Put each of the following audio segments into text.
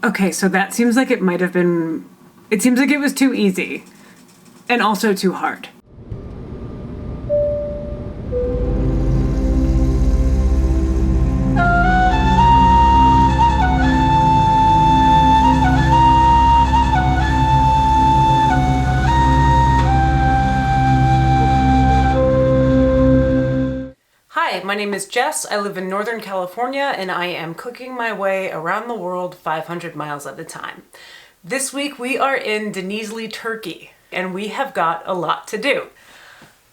Okay, so that seems like it might have been... It seems like it was too easy. And also too hard. Hi, my name is Jess. I live in Northern California and I am cooking my way around the world 500 miles at a time. This week we are in Denizli, Turkey, and we have got a lot to do.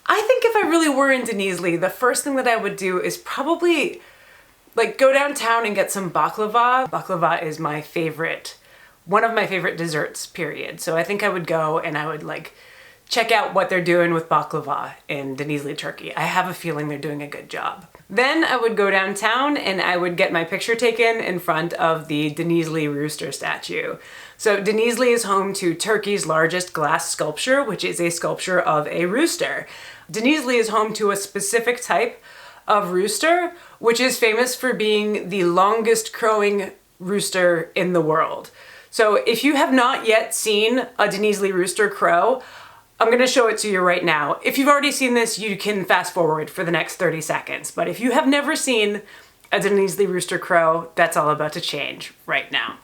I think if I really were in Denizli, the first thing that I would do is probably like go downtown and get some baklava. Baklava is my favorite, one of my favorite desserts, period. So I think I would go and I would like check out what they're doing with baklava in Denizli, Turkey. I have a feeling they're doing a good job. Then I would go downtown and I would get my picture taken in front of the Denizli Rooster statue. So Denizli is home to Turkey's largest glass sculpture, which is a sculpture of a rooster. Denizli is home to a specific type of rooster, which is famous for being the longest crowing rooster in the world. So if you have not yet seen a Denizli rooster crow, I'm gonna show it to you right now. If you've already seen this, you can fast forward for the next 30 seconds. But if you have never seen a Denizli rooster crow, that's all about to change right now.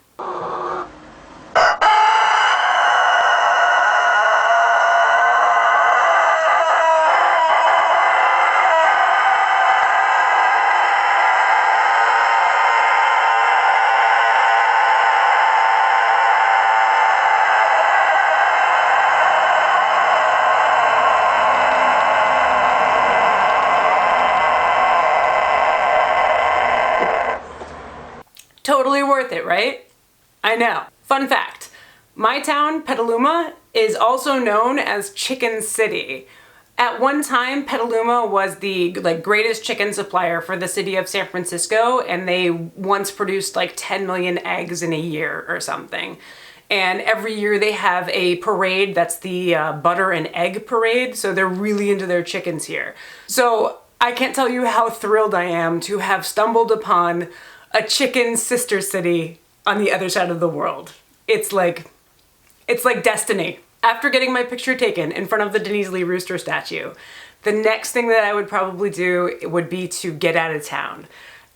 Totally worth it, right? I know. Fun fact, my town, Petaluma, is also known as Chicken City. At one time, Petaluma was the greatest chicken supplier for the city of San Francisco, and they once produced like 10 million eggs in a year or something. And every year they have a parade that's the butter and egg parade, so they're really into their chickens here. So I can't tell you how thrilled I am to have stumbled upon a chicken sister city on the other side of the world. It's like destiny. After getting my picture taken in front of the Denizli Rooster statue, the next thing that I would probably do would be to get out of town.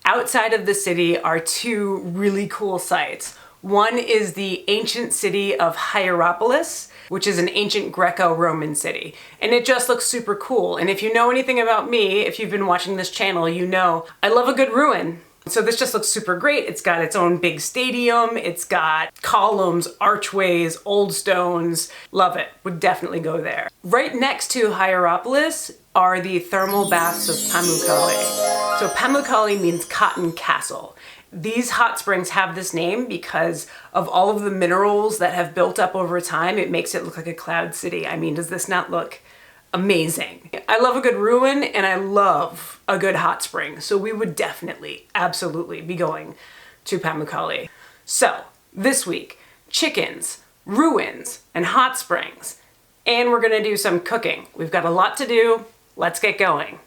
Outside of the city are two really cool sites. One is the ancient city of Hierapolis, which is an ancient Greco-Roman city. And it just looks super cool. And if you know anything about me, if you've been watching this channel, you know I love a good ruin. So this just looks super great. It's got its own big stadium. It's got columns, archways, old stones. Love it. Would definitely go there. Right next to Hierapolis are the thermal baths of Pamukkale. So Pamukkale means cotton castle. These hot springs have this name because of all of the minerals that have built up over time. It makes it look like a cloud city. I mean, does this not look amazing? I love a good ruin and I love a good hot spring. So we would definitely, absolutely be going to Pamukkale. So this week, chickens, ruins, and hot springs. And we're gonna do some cooking. We've got a lot to do. Let's get going.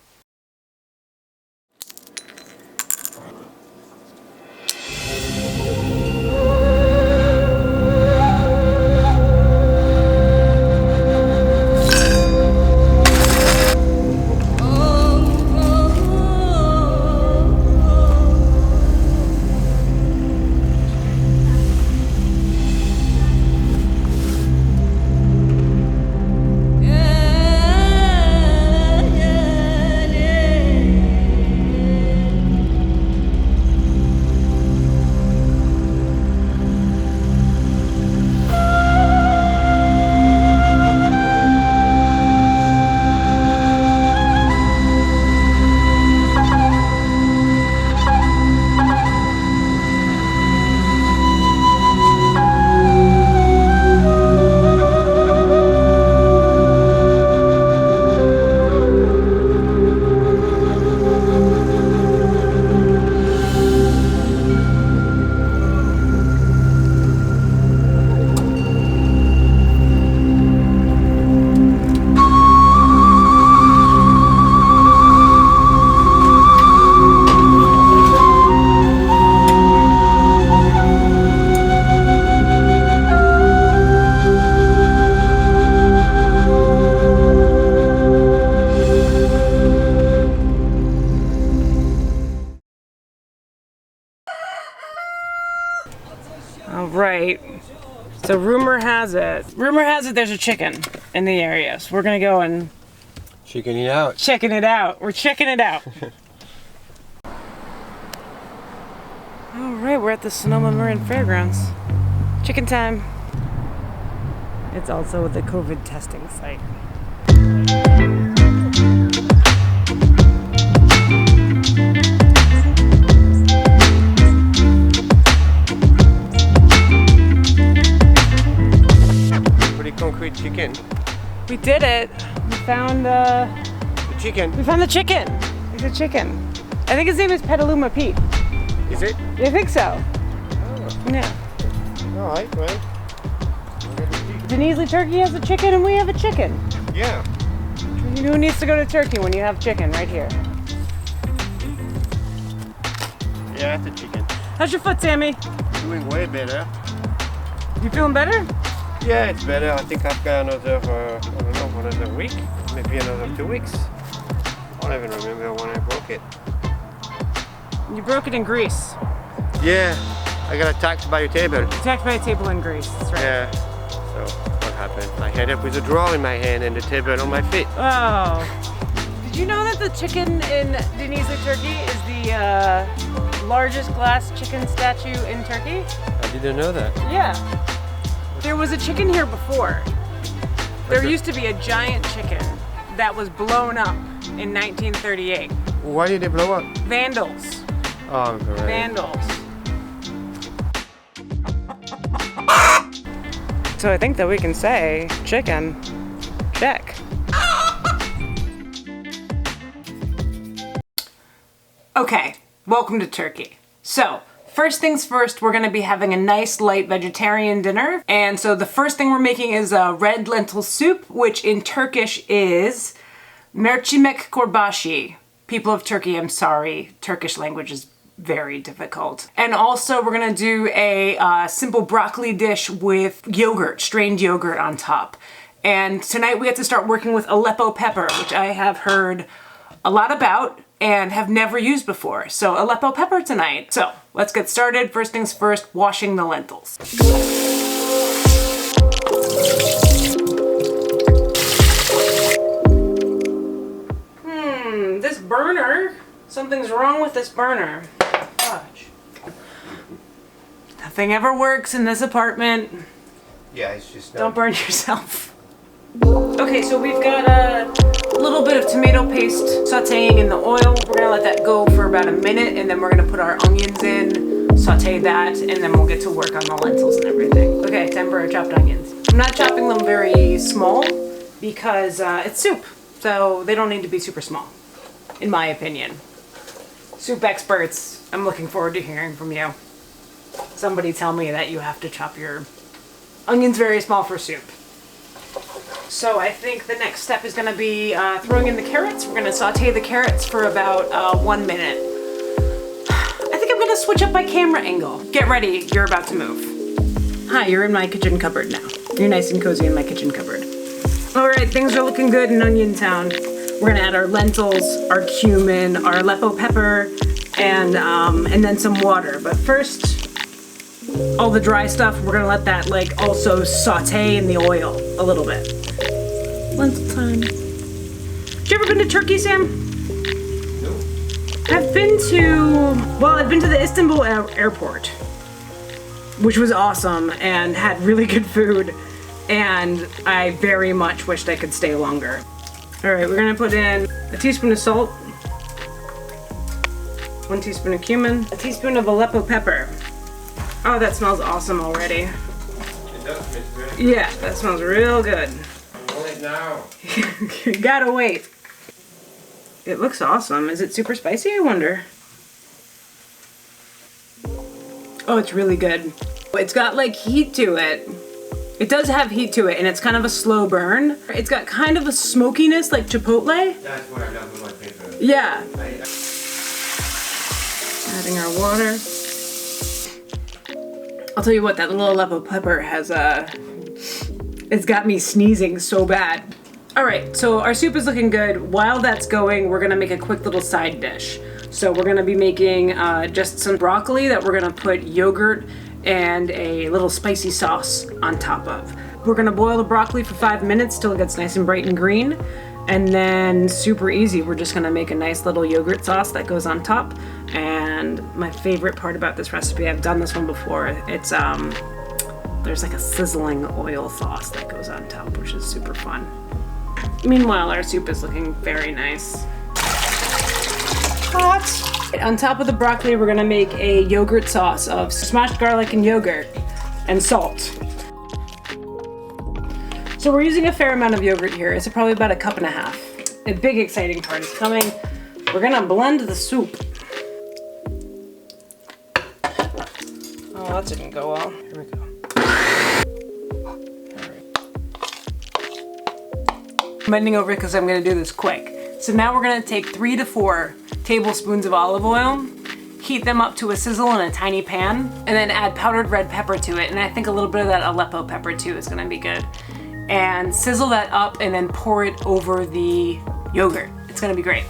All right. So rumor has it there's a chicken in the area. So we're gonna go and chicken it out. Checking it out. We're checking it out. All right, we're at the Sonoma Marin Fairgrounds. Chicken time. It's also the COVID testing site. Concrete chicken. We did it. We found the chicken. We found the chicken. It's a chicken. I think his name is Petaluma Pete. Is it? I think so. Oh. Yeah. All right, well. Denizli, Turkey has a chicken and we have a chicken. Yeah. Who needs to go to Turkey when you have chicken right here? Yeah, that's a chicken. How's your foot, Sammy? Doing way better. You feeling better? Yeah, it's better. I think I've got another, I don't know, another week, maybe another 2 weeks. I don't even remember when I broke it. You broke it in Greece. Yeah, I got attacked by a table. Attacked by a table in Greece, that's right. Yeah, so what happened? I ended up with a drawer in my hand and the table on my feet. Oh. Did you know that the chicken in Denizli, Turkey is the largest glass chicken statue in Turkey? I didn't know that. Yeah. There was a chicken here before. There used to be a giant chicken that was blown up in 1938. Why did it blow up? Vandals. Oh, great. Vandals. So I think that we can say chicken. Check. Okay, welcome to Turkey. So, first things first, we're gonna be having a nice light vegetarian dinner. And so the first thing we're making is a red lentil soup, which in Turkish is mercimek korbashi. People of Turkey, I'm sorry, Turkish language is very difficult. And also we're gonna do a simple broccoli dish with yogurt, strained yogurt on top. And tonight we have to start working with Aleppo pepper, which I have heard a lot about and have never used before. So Aleppo pepper tonight. So let's get started. First things first, washing the lentils. This burner, something's wrong with this burner. Gosh. Nothing ever works in this apartment. Yeah, it's just Don't burn yourself. Okay, so we've got a little bit of tomato paste sauteing in the oil. We're gonna let that go for about a minute and then we're gonna put our onions in, saute that, and then we'll get to work on the lentils and everything. Okay, time for our chopped onions. I'm not chopping them very small because it's soup, so they don't need to be super small, in my opinion. Soup experts, I'm looking forward to hearing from you. Somebody tell me that you have to chop your onions very small for soup. So I think the next step is gonna be throwing in the carrots. We're gonna saute the carrots for about 1 minute. I think I'm gonna switch up my camera angle. Get ready, you're about to move. Hi, you're in my kitchen cupboard now. You're nice and cozy in my kitchen cupboard. All right, things are looking good in Onion Town. We're gonna add our lentils, our cumin, our Aleppo pepper, and then some water. But first, all the dry stuff, we're gonna let that like also saute in the oil a little bit. Lentil time. Have you ever been to Turkey, Sam? No. I've been to the Istanbul airport, which was awesome and had really good food, and I very much wished I could stay longer. All right, we're gonna put in a teaspoon of salt, 1 teaspoon of cumin, a teaspoon of Aleppo pepper. Oh, that smells awesome already. It does smell good. Yeah, that smells real good. On it now. You gotta wait. It looks awesome. Is it super spicy, I wonder? Oh, it's really good. It's got like heat to it. It does have heat to it, and it's kind of a slow burn. It's got kind of a smokiness like chipotle. That's what I love with my pepper. Yeah. Adding our water. I'll tell you what, that little Aleppo pepper has it's got me sneezing so bad. All right, so our soup is looking good. While that's going, we're gonna make a quick little side dish. So we're gonna be making just some broccoli that we're gonna put yogurt and a little spicy sauce on top of. We're gonna boil the broccoli for 5 minutes till it gets nice and bright and green. And then super easy, we're just gonna make a nice little yogurt sauce that goes on top. And my favorite part about this recipe, I've done this one before, it's there's like a sizzling oil sauce that goes on top, which is super fun. Meanwhile, our soup is looking very nice. Hot! On top of the broccoli, we're gonna make a yogurt sauce of smashed garlic and yogurt and salt. So we're using a fair amount of yogurt here. It's probably about 1.5 cups. A big exciting part is coming. We're gonna blend the soup. Oh, that didn't go well. Here we go. I'm bending over because I'm gonna do this quick. So now we're gonna take 3 to 4 tablespoons of olive oil, heat them up to a sizzle in a tiny pan, and then add powdered red pepper to it. And I think a little bit of that Aleppo pepper too is gonna be good. And sizzle that up and then pour it over the yogurt. It's gonna be great.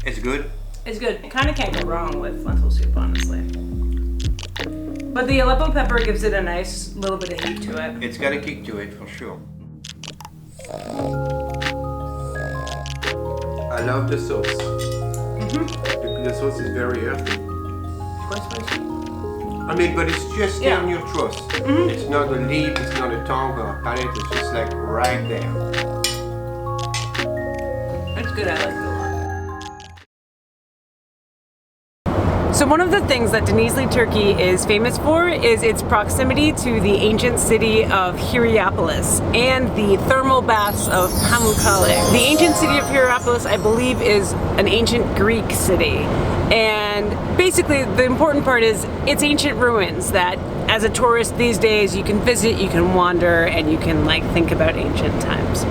It's good. It's good. It kind of can't go wrong with lentil soup, honestly. But the Aleppo pepper gives it a nice little bit of heat to it. It's got a kick to it for sure. I love the sauce. The sauce is very earthy. Quite spicy. I mean, but it's just Yeah. on your throat. It's not a lip, it's not a tongue or a palate, it's just like right there. It's good. I like it a lot. So one of the things that Denizli, Turkey is famous for is its proximity to the ancient city of Hierapolis and the thermal baths of Pamukkale. The ancient city of Hierapolis, I believe, is an ancient Greek city. And basically the important part is it's ancient ruins that as a tourist these days you can visit, you can wander, and you can like think about ancient times.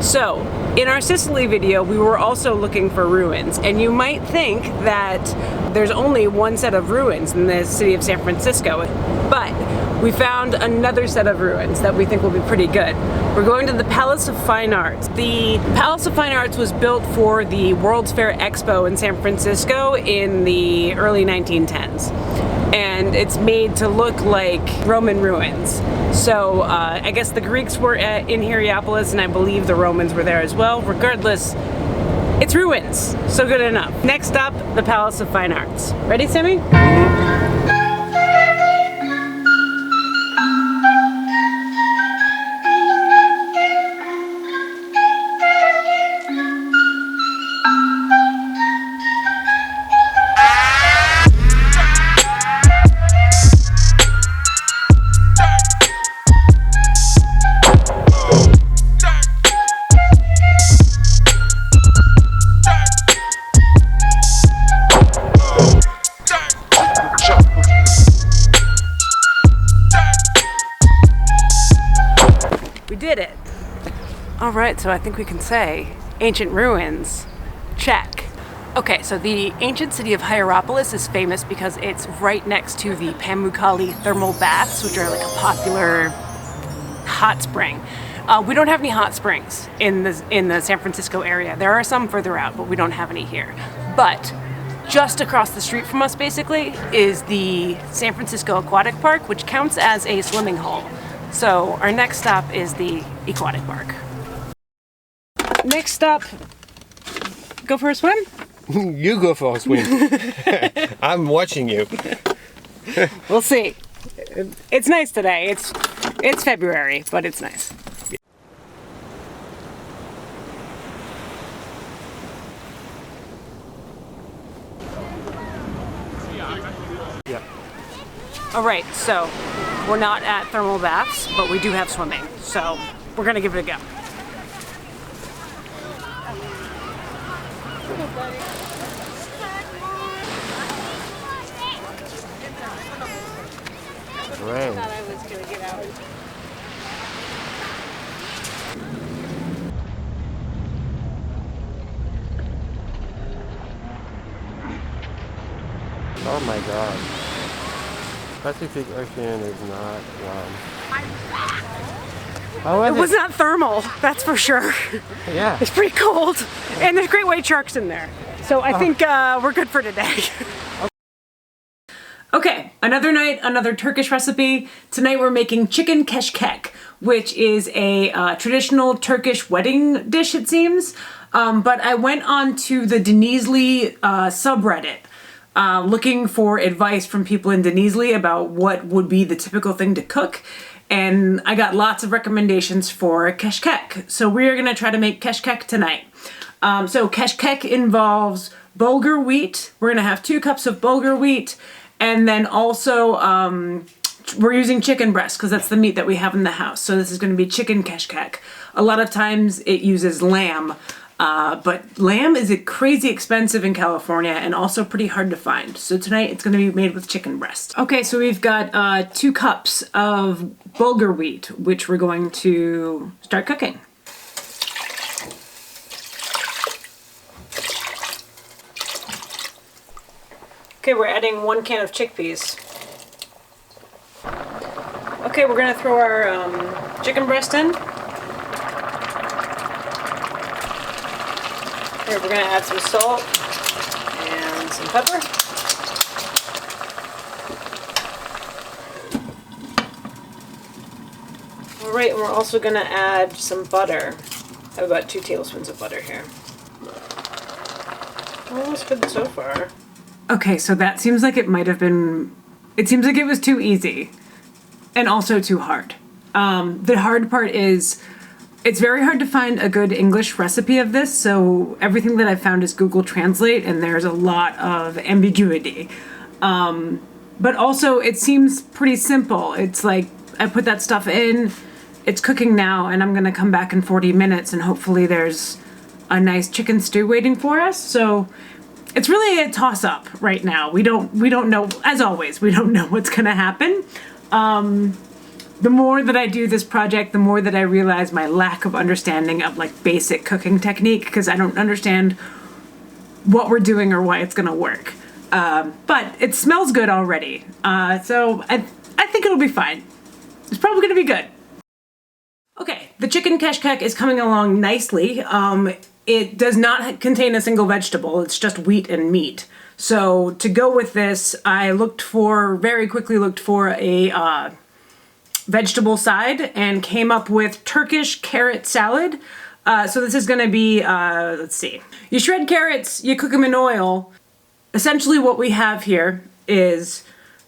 So in our Sicily video, we were also looking for ruins, and you might think that there's only one set of ruins in the city of San Francisco, but we found another set of ruins that we think will be pretty good. We're going to the Palace of Fine Arts. The Palace of Fine Arts was built for the World's Fair Expo in San Francisco in the early 1910s. And it's made to look like Roman ruins. So I guess the Greeks were in Hierapolis, and I believe the Romans were there as well. Regardless, it's ruins, so good enough. Next up, the Palace of Fine Arts. Ready, Sammy? Did it. All right, so I think we can say ancient ruins, check. Okay, so the ancient city of Hierapolis is famous because it's right next to the Pamukkale thermal baths, which are like a popular hot spring. We don't have any hot springs in the San Francisco area. There are some further out, but we don't have any here. But just across the street from us, basically, is the San Francisco Aquatic Park, which counts as a swimming hole. So our next stop is the Aquatic Park. Next stop, go for a swim? You go for a swim. I'm watching you. We'll see. It's nice today. It's February, but it's nice. Yeah. All right, so we're not at thermal baths, but we do have swimming. So we're gonna give it a go. Right. I was gonna get out. Oh my god. Pacific Ocean is not warm. How was It was not thermal, that's for sure. Yeah. It's pretty cold, and there's great white sharks in there. So I think we're good for today. Okay, another night, another Turkish recipe. Tonight we're making chicken keskek, which is a traditional Turkish wedding dish, it seems. But I went on to the Denizli subreddit looking for advice from people in Denizli about what would be the typical thing to cook. And I got lots of recommendations for keskek. So we're gonna try to make keskek tonight. So keskek involves bulgur wheat. We're gonna have 2 cups of bulgur wheat. And then also, we're using chicken breast because that's the meat that we have in the house. So this is going to be chicken keskek. A lot of times it uses lamb, but lamb is crazy expensive in California and also pretty hard to find. So tonight it's going to be made with chicken breast. Okay, so we've got 2 cups of bulgur wheat, which we're going to start cooking. Okay, we're adding 1 can of chickpeas. Okay, we're gonna throw our chicken breast in. Here, we're gonna add some salt and some pepper. All right, and we're also gonna add some butter. I have about 2 tablespoons of butter here. Oh, it's good so far. Okay, so that seems like it might have been, it seems like it was too easy and also too hard. The hard part is it's very hard to find a good English recipe of this, so everything that I've found is Google Translate and there's a lot of ambiguity. But also it seems pretty simple. It's like I put that stuff in, it's cooking now, and I'm gonna come back in 40 minutes and hopefully there's a nice chicken stew waiting for us. So it's really a toss-up right now. We don't know, as always, we don't know what's gonna happen. The more that I do this project, the more that I realize my lack of understanding of like basic cooking technique, because I don't understand what we're doing or why it's gonna work. But it smells good already. So I think it'll be fine. It's probably gonna be good. Okay, the chicken keskek is coming along nicely. It does not contain a single vegetable, it's just wheat and meat. So to go with this, I very quickly looked for a vegetable side and came up with Turkish carrot salad. So this is gonna be, let's see. You shred carrots, you cook them in oil. Essentially what we have here is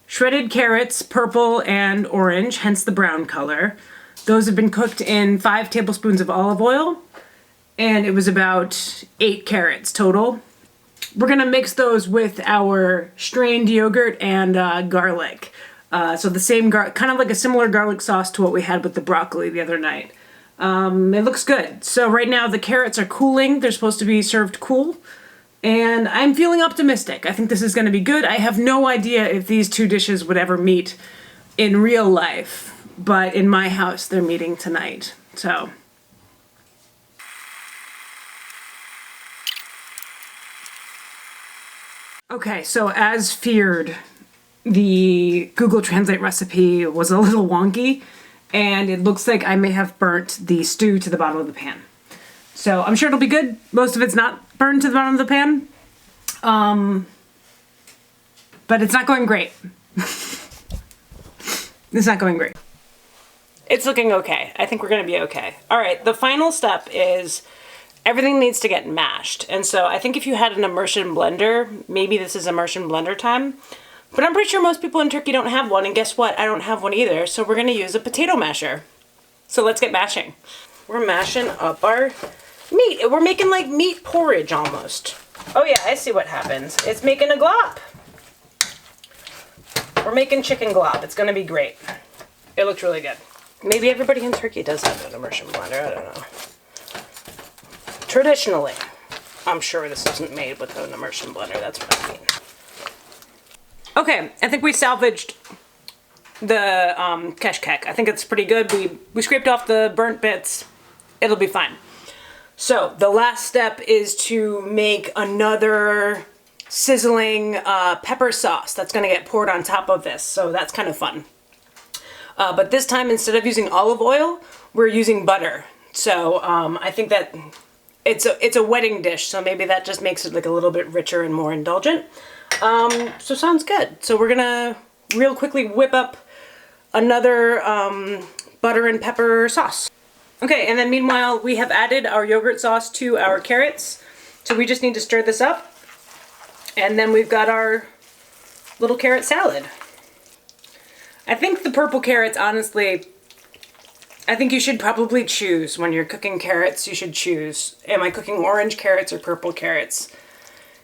shredded carrots, purple and orange, hence the brown color. Those have been cooked in 5 tablespoons of olive oil. And it was about 8 carrots total. We're gonna mix those with our strained yogurt and garlic. So the same, kind of like a similar garlic sauce to what we had with the broccoli the other night. It looks good. So right now the carrots are cooling. They're supposed to be served cool. And I'm feeling optimistic. I think this is gonna be good. I have no idea if these 2 dishes would ever meet in real life, but in my house they're meeting tonight, so. Okay, so as feared, the Google Translate recipe was a little wonky, and it looks like I may have burnt the stew to the bottom of the pan. So I'm sure it'll be good. Most of it's not burned to the bottom of the pan. But it's not going great. It's not going great. It's looking okay. I think we're gonna be okay. All right, the final step is everything needs to get mashed. And so I think if you had an immersion blender, maybe this is immersion blender time, but I'm pretty sure most people in Turkey don't have one, and guess what? I don't have one either, so we're gonna use a potato masher. So let's get mashing. We're mashing up our meat. We're making like meat porridge almost. Oh yeah, I see what happens. It's making a glop. We're making chicken glop. It's gonna be great. It looks really good. Maybe everybody in Turkey does have an immersion blender, I don't know. Traditionally, I'm sure this isn't made with an immersion blender, that's what I mean. Okay, I think we salvaged the keskek. I think it's pretty good. We scraped off the burnt bits. It'll be fine. So the last step is to make another sizzling pepper sauce that's gonna get poured on top of this. So that's kind of fun. But this time, instead of using olive oil, we're using butter. So I think that it's a wedding dish, so maybe that just makes it like a little bit richer and more indulgent. So sounds good. So we're gonna real quickly whip up another butter and pepper sauce. Okay, and then meanwhile, we have added our yogurt sauce to our carrots. So we just need to stir this up. And then we've got our little carrot salad. I think the purple carrots, honestly, I think you should probably choose when you're cooking carrots. You should choose, am I cooking orange carrots or purple carrots?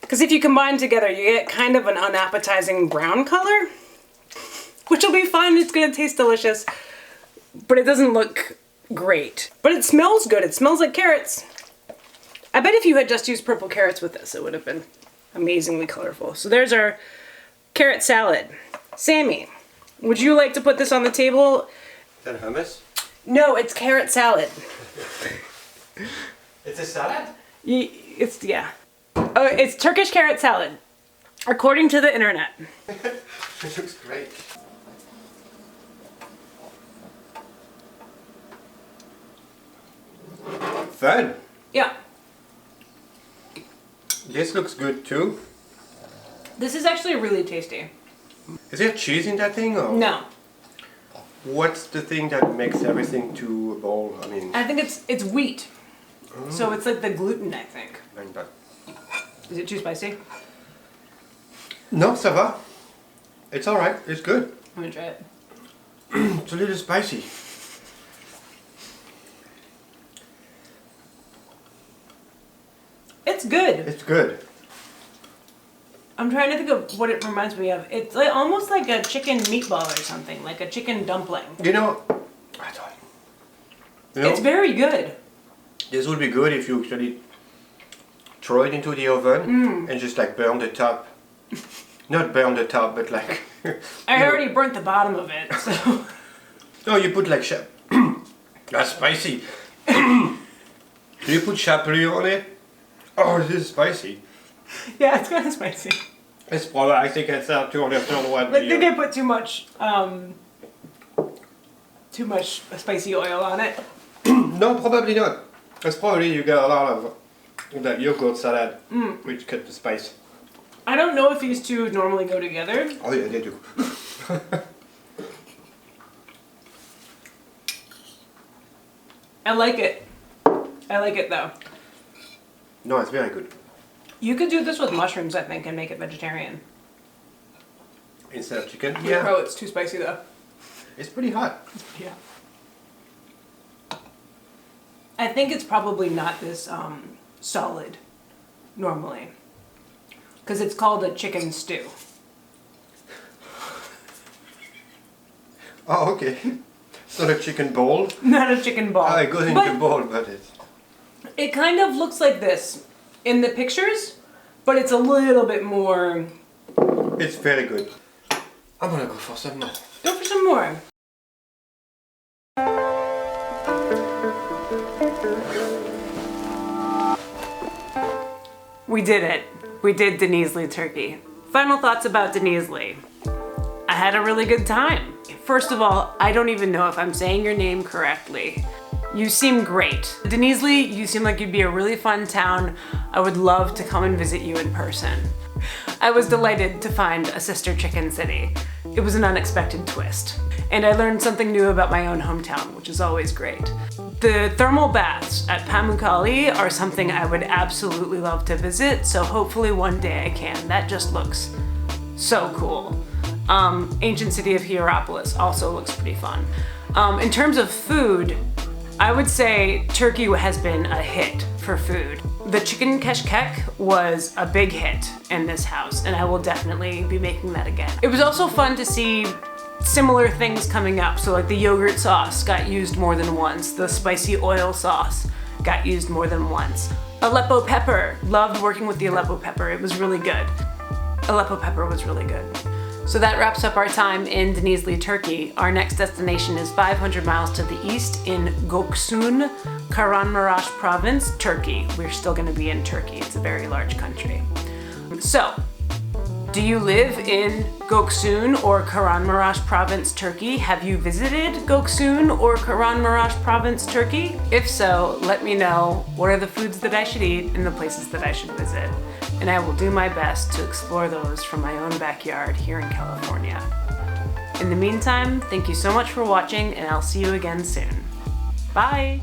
Because if you combine together, you get kind of an unappetizing brown color, which will be fine. It's gonna taste delicious, but it doesn't look great. But it smells good. It smells like carrots. I bet if you had just used purple carrots with this, it would have been amazingly colorful. So there's our carrot salad. Sammy, would you like to put this on the table? Is that hummus? No, it's carrot salad. It's a salad? Yeah. Oh, it's Turkish carrot salad, according to the internet. It looks great. Fun. Yeah. This looks good too. This is actually really tasty. Is there cheese in that thing or? No. What's the thing that makes everything to a bowl? I mean, I think it's wheat. So it's like the gluten, I think. like that. Is it too spicy? No, ça va. It's alright. It's good. I'm gonna try it. It's a little spicy. It's good. It's good. I'm trying to think of what it reminds me of. It's like almost like a chicken meatball or something, like a chicken dumpling. You know, I thought. You know, It's very good. this would be good if you actually throw it into the oven and just like burn the top. Not burn the top, but like. I already burnt the bottom of it, so. No, you put like That's spicy. You put chapelure on it. Oh, this is spicy. Yeah, it's kind of spicy. It's probably, I think it's out 201. I think I put too much spicy oil on it. No, probably not. It's probably you get a lot of that yogurt salad, which cut the spice. I don't know if these two normally go together. Oh yeah, they do. I like it. I like it though. No, it's very good. You could do this with mushrooms, I think, and make it vegetarian. Instead of chicken? Yeah. Oh, it's too spicy though. It's pretty hot. Yeah. I think it's probably not this solid normally. Because it's called a chicken stew. Oh, okay. It's not a chicken bowl. Not a chicken ball. Oh, it goes into the bowl, but it's... It kind of looks like this in the pictures, but it's a little bit more... It's very good. I'm gonna go for some more. Go for some more. We did it. We did Denizli, Turkey. Final thoughts about Denizli. I had a really good time. First of all, I don't even know if I'm saying your name correctly. You seem great. Denizli, you seem like you'd be a really fun town. I would love to come and visit you in person. I was delighted to find a sister chicken city. It was an unexpected twist. And I learned something new about my own hometown, which is always great. The thermal baths at Pamukkale are something I would absolutely love to visit, so hopefully one day I can. That just looks so cool. Ancient city of Hierapolis also looks pretty fun. In terms of food, I would say Turkey has been a hit for food. The chicken Keskek was a big hit in this house, and I will definitely be making that again. It was also fun to see similar things coming up. So like the yogurt sauce got used more than once. The spicy oil sauce got used more than once. Aleppo pepper, loved working with the Aleppo pepper. It was really good. Aleppo pepper was really good. So that wraps up our time in Denizli, Turkey. Our next destination is 500 miles to the east in Göksun, Kahramanmaraş province, Turkey. We're still gonna be in Turkey. It's a very large country. So Do you live in Göksun or Kahramanmaraş Province, Turkey? Have you visited Göksun or Kahramanmaraş Province, Turkey? If so, let me know what are the foods that I should eat and the places that I should visit. And I will do my best to explore those from my own backyard here in California. In the meantime, thank you so much for watching and I'll see you again soon. Bye!